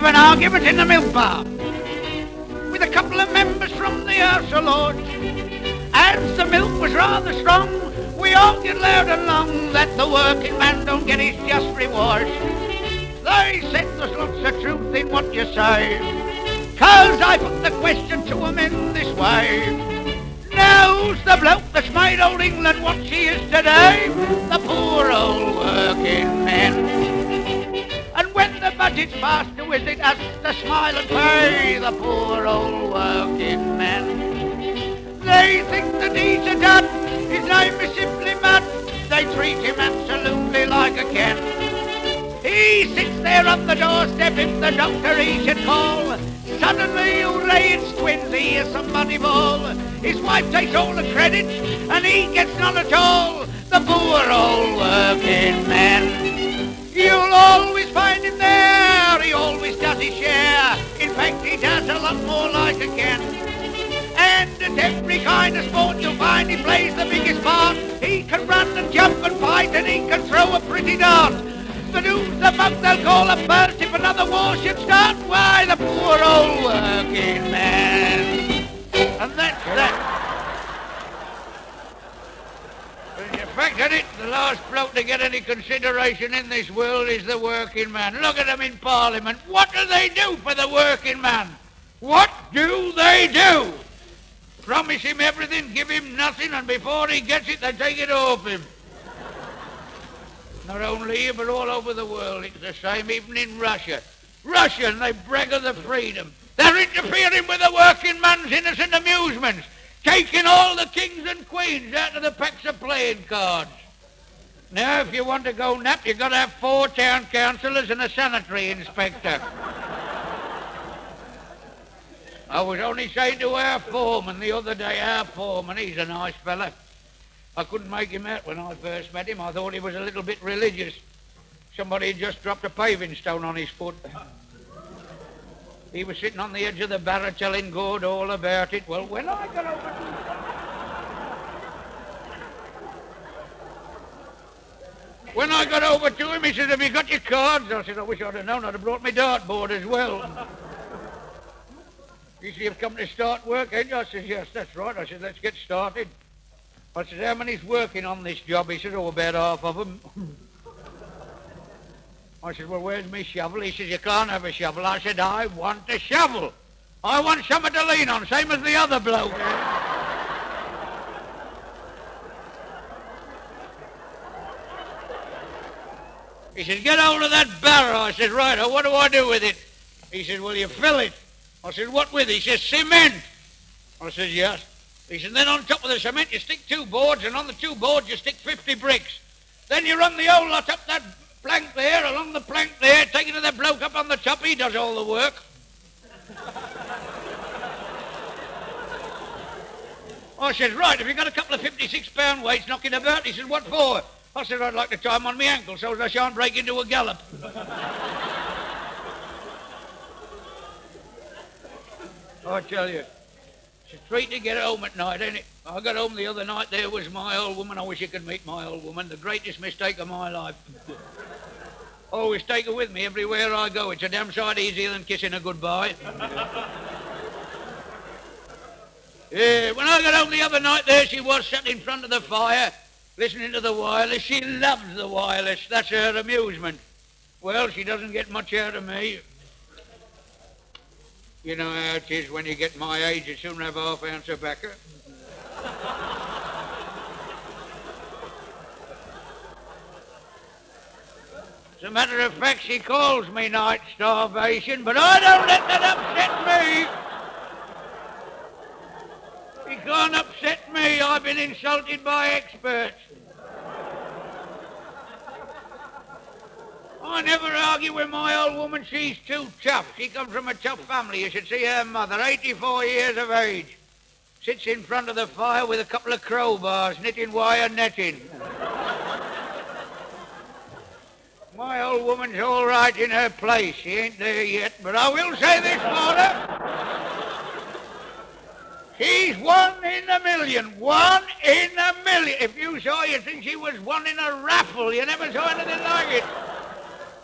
of an argument in the milk bar with a couple of members from the House of Lords. As the milk was rather strong, we argued loud and long that the working man don't get his just reward. They said there's lots of truth in what you say, 'cause I put the question to 'em in this way. Now's the bloke that's made old England what she is today, the poor old working man. And when the budget's passed, who is it has to smile and pay? The poor old working man. They think that he's a dud, his name is simply mud. They treat him absolutely like a cat. He sits there on the doorstep, if the doctor he should call. Suddenly, hooray, it's twins, he hears somebody bawl. His wife takes all the credit, and he gets none at all. The poor old working man. You'll always find him there, he always does his share. In fact, he does a lot more like a can. And at every kind of sport you'll find he plays the biggest part. He can run and jump and fight, and he can throw a pretty dart. But who's the bug they'll call a burst if another war should start? Why, the poor old working man. And that's that. When you factor it, the last bloke to get any consideration in this world is the working man. Look at them in Parliament. What do they do for the working man? What do they do? Promise him everything, give him nothing, and before he gets it, they take it off him. Not only here, but all over the world. It's the same, even in Russia. Russia, and they brag of the freedom. They're interfering with the working man's innocent amusements, taking all the kings and queens out of the packs of playing cards. Now, if you want to go nap, you've got to have 4 town councillors and a sanitary inspector. I was only saying to our foreman the other day, he's a nice fella. I couldn't make him out when I first met him. I thought he was a little bit religious. Somebody had just dropped a paving stone on his foot. He was sitting on the edge of the barrow telling God all about it. Well, when I got over to him, he said, have you got your cards? I said, I wish I'd have known. I'd have brought my dartboard as well. He said, you've come to start work, ain't you? I said, yes, that's right. I said, let's get started. I said, how many's working on this job? He said, oh, about half of them. I said, well, where's my shovel? He says, you can't have a shovel. I said, I want a shovel. I want something to lean on, same as the other bloke. He said, get hold of that barrow. I said, right, what do I do with it? He said, well, you fill it. I said, what with? He says, cement. I said, yes. He said, then on top of the cement you stick 2 boards, and on the 2 boards you stick 50 bricks. Then you run the whole lot up that plank there, along the plank there, take it to the bloke up on the top, he does all the work. I said, right, have you got a couple of 56-pound weights knocking about? He said, what for? I said, I'd like to tie them on my ankle so as I shan't break into a gallop. I tell you. It's a treat to get home at night, ain't it? I got home the other night, there was my old woman. I wish you could meet my old woman. The greatest mistake of my life. I always take her with me everywhere I go. It's a damn sight easier than kissing her goodbye. Yeah, when I got home the other night, there she was sat in front of the fire, listening to the wireless. She loves the wireless. That's her amusement. Well, she doesn't get much out of me. You know how it is when you get my age, you soon have half ounce of tobacco. As a matter of fact, she calls me night starvation, but I don't let that upset me. She can't upset me. I've been insulted by experts. I never argue with my old woman. She's too tough. She comes from a tough family. You should see her mother, 84 years of age. Sits in front of the fire with a couple of crowbars, knitting wire netting. My old woman's all right in her place. She ain't there yet, but I will say this for her. She's 1 in a million. 1 in a million. If you saw her, you'd think she was 1 in a raffle. You never saw anything like it.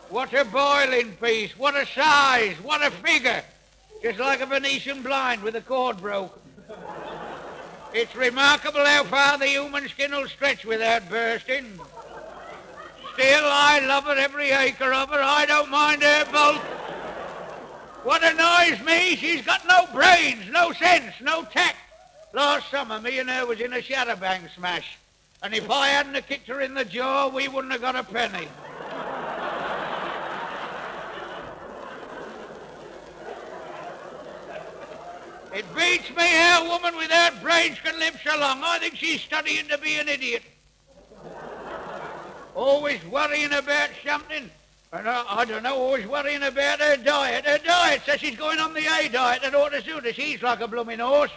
What a boiling piece, what a size, what a figure. Just like a Venetian blind with a cord broke. It's remarkable how far the human skin will stretch without bursting. Still, I love her, every acre of her. I don't mind her both. What annoys me, she's got no brains, no sense, no tact. Last summer, me and her was in a shatterbank smash. And if I hadn't kicked her in the jaw, we wouldn't have got a penny. It beats me how a woman without brains can live so long. I think she's studying to be an idiot. Always worrying about something. And I don't know, always worrying about her diet. Her diet says she's going on the A diet that ought to suit her. She's like a blooming horse.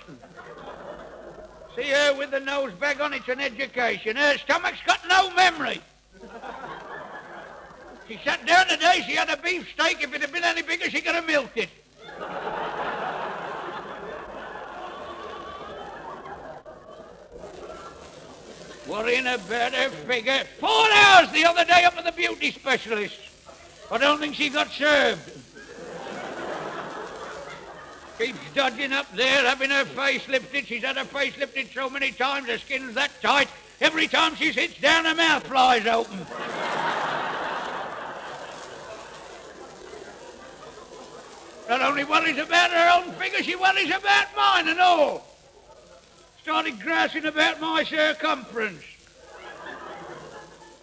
See her with the nose bag on, it's an education. Her stomach's got no memory. She sat down today, she had a beef steak. If it had been any bigger, she could have milked it. Worrying about her figure. 4 hours the other day up at the beauty specialist. I don't think she got served. Keeps dodging up there, having her face lifted. She's had her face lifted so many times, her skin's that tight. Every time she sits down, her mouth flies open. Not only worries about her own figure, she worries about mine and all. Started grousing about my circumference.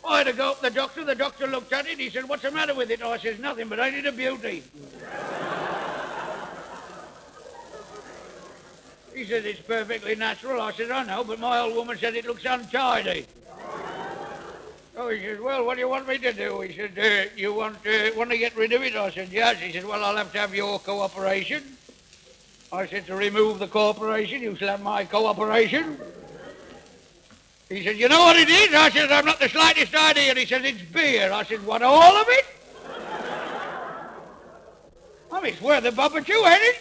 I had to go up to the doctor looked at it, he said, "What's the matter with it?" I says, "Nothing, but ain't it a beauty?" He said, "It's perfectly natural." I said, "I know, but my old woman said it looks untidy." Oh, he says, "Well, what do you want me to do?" He said, "You want to get rid of it?" I said, "Yes." He said, "Well, I'll have to have your cooperation." I said, "To remove the corporation, you shall have my cooperation." He said, "You know what it is?" I said, "I've not the slightest idea." And he said, "It's beer." I said, "What, all of it?" I mean, it's worth a bob or two, ain't it?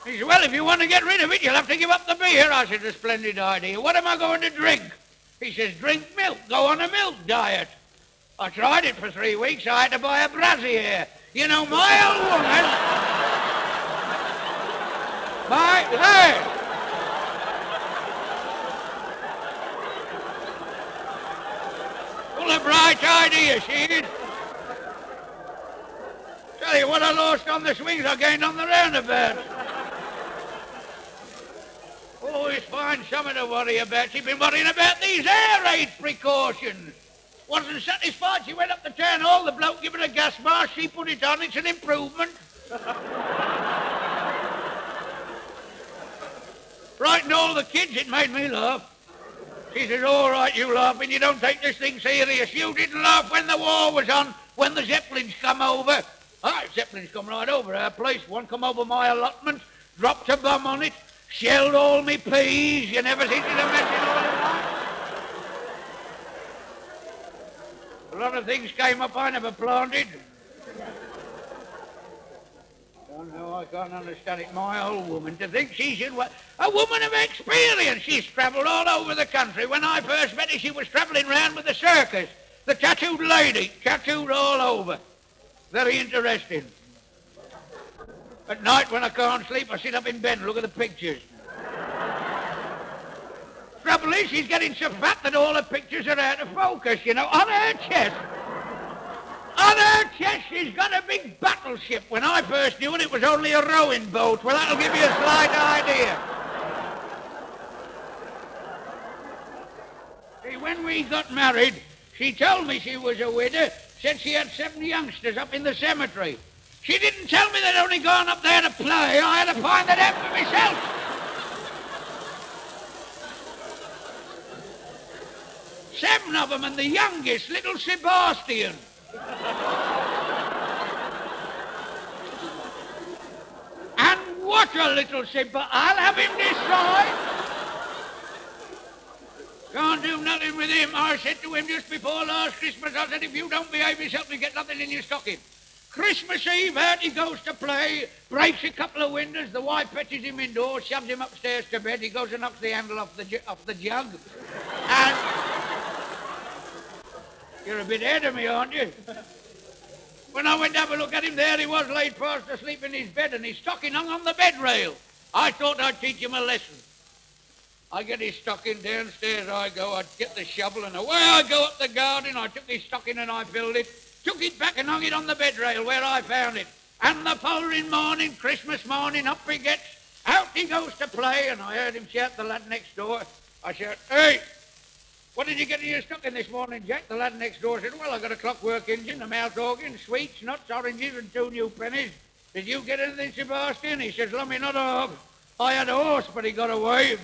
He said, "Well, if you want to get rid of it, you'll have to give up the beer." I said, "A splendid idea. What am I going to drink?" He says, "Drink milk. Go on a milk diet." I tried it for 3 weeks. I had to buy a brassiere. You know, my old woman... Hey! Full of bright ideas, she is. Tell you what I lost on the swings, I gained on the roundabout. Always find something to worry about. She's been worrying about these air raid precautions. Wasn't satisfied, she went up to town hall, the bloke gave her a gas mask, she put it on, it's an improvement. Frightened all the kids, it made me laugh. She says, "All right, you laughing, you don't take this thing serious. You didn't laugh when the war was on, when the Zeppelins come over." All right, Zeppelins come right over our place. One come over my allotment, dropped a bomb on it, shelled all me peas. You never seen it a mess in all your life. A lot of things came up I never planted. No, I can't understand it. My old woman, to think she should... A woman of experience. She's travelled all over the country. When I first met her, she was travelling round with the circus. The tattooed lady, tattooed all over. Very interesting. At night when I can't sleep, I sit up in bed and look at the pictures. Trouble is, she's getting so fat that all her pictures are out of focus, you know, on her chest. On her chest, she's got a big battleship. When I first knew it, it was only a rowing boat. Well, that'll give you a slight idea. See, when we got married, she told me she was a widow, said she had 7 youngsters up in the cemetery. She didn't tell me they'd only gone up there to play. I had to find that out for myself. 7 of them, and the youngest, little Sebastian. And what a little Sebastian. I'll have him decide. Can't do nothing with him. I said to him just before last Christmas, I said, if you don't behave yourself, you get nothing in your stocking. Christmas Eve, out he goes to play, breaks a couple of windows, the wife fetches him indoors, shoves him upstairs to bed, he goes and knocks the handle off the jug. And You're a bit ahead of me, aren't you? When I went to have a look at him, there he was, laid fast asleep in his bed, and his stocking hung on the bed rail. I thought I'd teach him a lesson. I get his stocking, downstairs I go, I'd get the shovel, and away I go up the garden. I took his stocking and I filled it, took it back and hung it on the bed rail where I found it. And the following morning, Christmas morning, up he gets, out he goes to play, and I heard him shout to the lad next door. I shout, "Hey, what did you get in your stocking this morning, Jack?" The lad next door said, "Well, I got a clockwork engine, a mouth organ, sweets, nuts, oranges, and 2 new pennies. Did you get anything, Sebastian?" He says, "Lummy, not a hog. I had a horse, but he got away."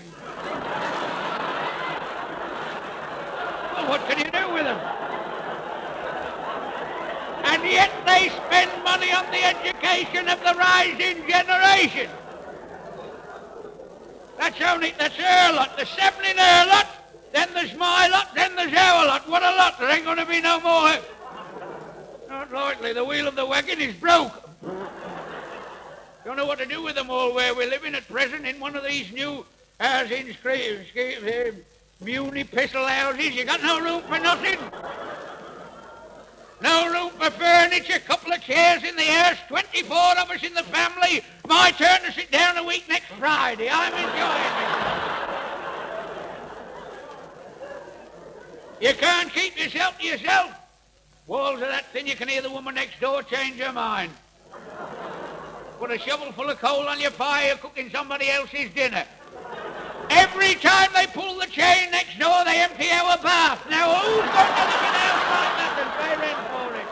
Well, what can you do with them? And yet they spend money on the education of the rising generation. That's her lot. There's 7 in her lot, then there's my lot, then there's our lot. What a lot. There ain't going to be no more. Not likely. The wheel of the wagon is broke. Don't know what to do with them all where we're living at present in one of these new housing muni pistol houses. You got no room for nothing. No room for furniture, couple of chairs in the house, 24 of us in the family. My turn to sit down a week next Friday. I'm enjoying it. You can't keep yourself to yourself. Walls are that thin you can hear the woman next door change her mind. Put a shovel full of coal on your fire, you're cooking somebody else's dinner. Every time they pull the chain next door, they empty our bath. Now, who's going to live in a house like that and pay rent for it?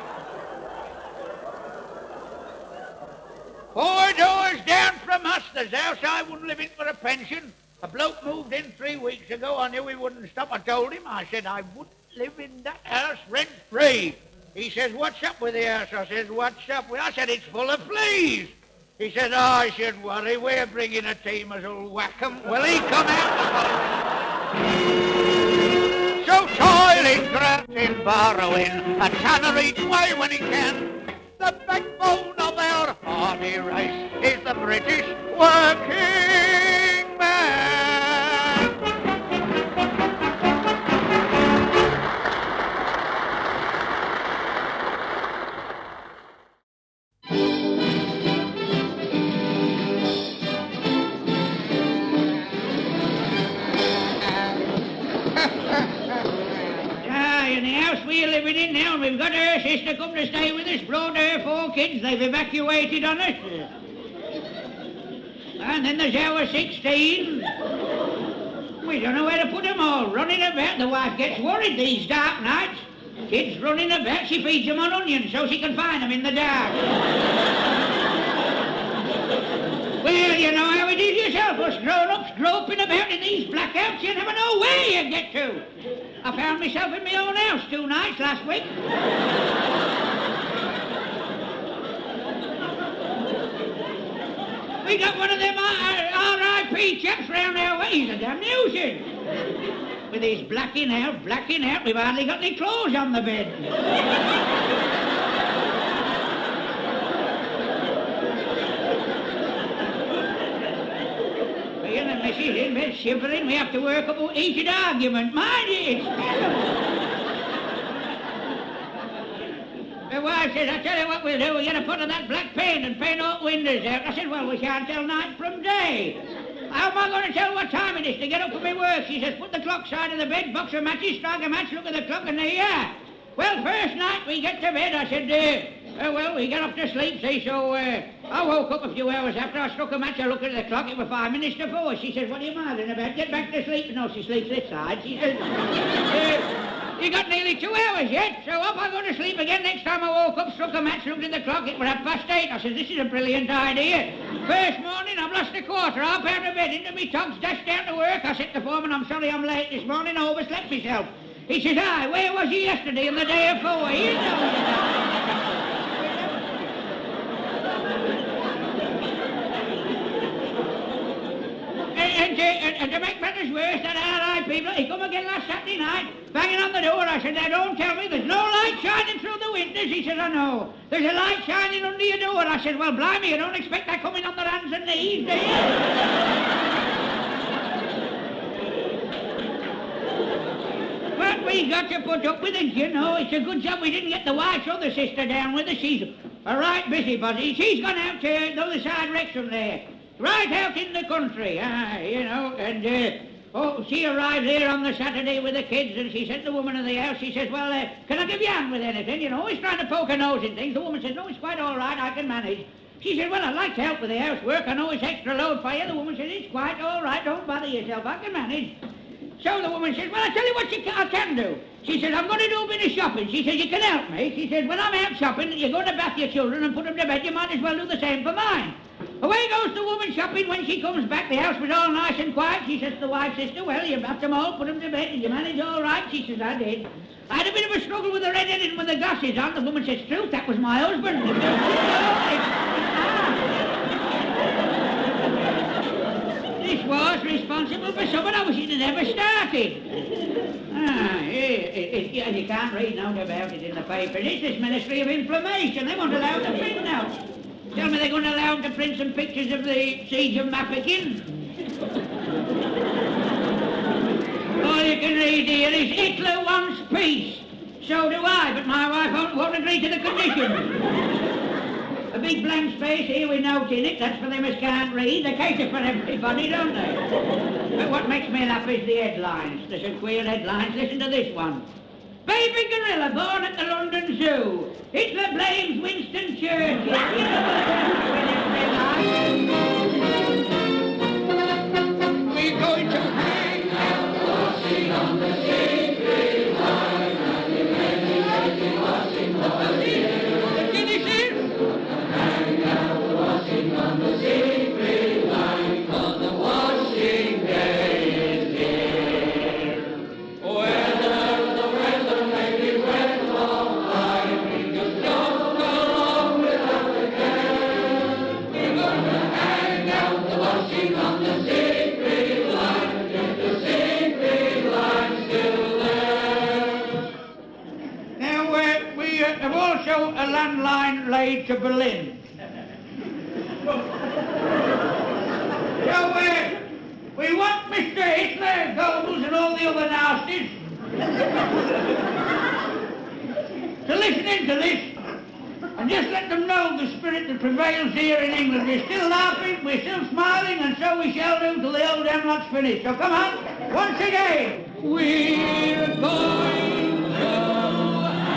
4 doors down from us, there's a house I wouldn't live in for a pension. A bloke moved in 3 weeks ago. I knew he wouldn't stop. I told him, I said, I wouldn't live in that house rent-free. He says, "What's up with the house?" I says, "What's up with?" I said, "It's full of fleas." He said, "Oh, I shouldn't worry, we're bringing a team as'll whack 'em." Well, he come out so toiling, grafting, borrowing, a tanner each way when he can. The backbone of our hardy race is the British working man. We're living in now, and we've got her sister come to stay with us, brought her 4 kids, they've evacuated on us. And then there's our 16. We don't know where to put them all, running about. The wife gets worried these dark nights. Kids running about, she feeds them on onions so she can find them in the dark. Well, you know how it is yourself, us grown-ups groping about in these blackouts, you never know where you get to. I found myself in my own house 2 nights last week. We got one of them R.I.P. chaps round our way. He's a damn nuisance. With his blacking out, we've hardly got any clothes on the bed. Me and the missus in bed shivering, we have to work up a heated argument. Mind it, it's terrible. The wife says, "I tell you what we'll do, we'll get a pot of that black paint and paint all the windows out." I said, "Well, we can't tell night from day. How am I going to tell what time it is to get up for my work?" She says, "Put the clock side of the bed, box of matches, strike a match, look at the clock, and there you are." Well, first night we get to bed, I said, well, we get off to sleep, see, so I woke up a few hours after. I struck a match, I looked at the clock, it was 5 minutes to 4. She says, "What are you marveling about? Get back to sleep." No, she sleeps this side. She says, "You got nearly 2 hours yet, so up I go to sleep again." Next time I woke up, struck a match, looked at the clock, it was 8:30. I said, "This is a brilliant idea." First morning, I've lost a quarter, half out of bed, into me togs, dashed down to work. I said to the foreman, "I'm sorry I'm late this morning, I overslept myself." He says, "Aye, where was you yesterday and the day before?" You know. And to make matters worse, that R.I.P. people, he come again last Saturday night, banging on the door. I said, "Now don't tell me there's no light shining through the windows." He said, "I know. There's a light shining under your door." I said, "Well, blimey, you don't expect that coming on their hands and knees, do you?" But we We got to put up with it, you know. It's a good job we didn't get the wife's other sister down with us. She's a right busybody. She's gone out to the other side Wrexham there. Right out in the country, you know, and, she arrived here on the Saturday with the kids, and she said to the woman of the house, she says, well, can I give you a hand with anything? You know, always trying to poke her nose in things. The woman says, no, it's quite all right, I can manage. She said, well, I'd like to help with the housework. I know it's extra load for you. The woman said, it's quite all right, don't bother yourself, I can manage. So the woman said, well, I'll tell you what I can do. She said, I'm going to do a bit of shopping. She said, you can help me. She said, when I'm out shopping, you go to bath your children and put them to bed, you might as well do the same for mine. Away goes the woman shopping. When she comes back, the house was all nice and quiet. She says to the wife's sister, well, you bathed them all, put them to bed, and you managed all right? She says, I did. I had a bit of a struggle with the red-headed and with the glasses on. The woman says, truth, that was my husband. This was responsible for something I wish it had never started. You can't read nothing about it in the paper. It's this Ministry of Inflammation. They won't allow to print now. Tell me they're going to allow them to print some pictures of the siege of Mafeking. All you can read here is Hitler wants peace. So do I, but my wife won't agree to the conditions. A big blank space here with notes in it, that's for them as can't read. They cater for everybody, don't they? But what makes me laugh is the headlines. There's some queer headlines. Listen to this one. Baby gorilla born at the London Zoo. Hitler blames Winston Churchill. We're going to hang out the washing on the Siegfried Line. And the washing on the hang out the washing on the Siegfried Line. For the washing day is here. Whether the weather may be wet or fine, we just don't go along without the care. We're gonna hang out the washing on the Siegfried Line. If the Siegfried Line's still there. Now, we have also a landline laid to Berlin. So, we want Mr. Hitler, Goebbels, and all the other nasties to listen into this and just let them know the spirit that prevails here in England. We're still laughing, we're still smiling, and so we shall do till the old Hamlet's finished. So come on, once again. We're going to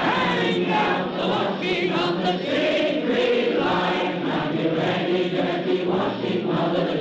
hang out the washing on the Siegfried Line. And you're ready, dirty washing all of the